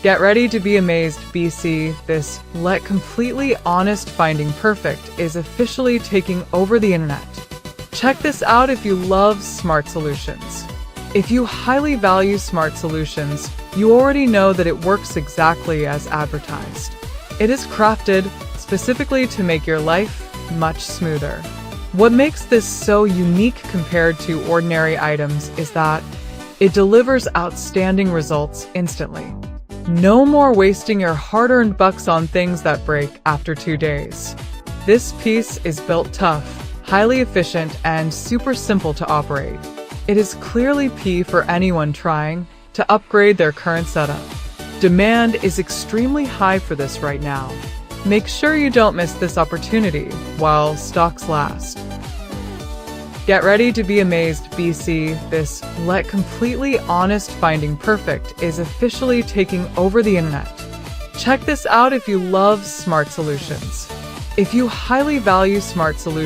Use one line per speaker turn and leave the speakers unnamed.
Get ready to be amazed, BC. This let completely honest finding perfect is officially taking over the internet. Check this out if you love smart solutions. If you highly value smart solutions, you already know that it works exactly as advertised. It is crafted specifically to make your life much smoother. What makes this so unique compared to ordinary items is that it delivers outstanding results instantly. No more wasting your hard-earned bucks on things that break after 2 days. This piece is built tough, highly efficient, and super simple to operate. It is clearly P for anyone trying to upgrade their current setup. Demand is extremely high for this right now. Make sure you don't miss this opportunity while stocks last. Get ready to be amazed, BC. This let completely honest finding perfect is officially taking over the internet. Check this out if you love smart solutions. If you highly value smart solutions,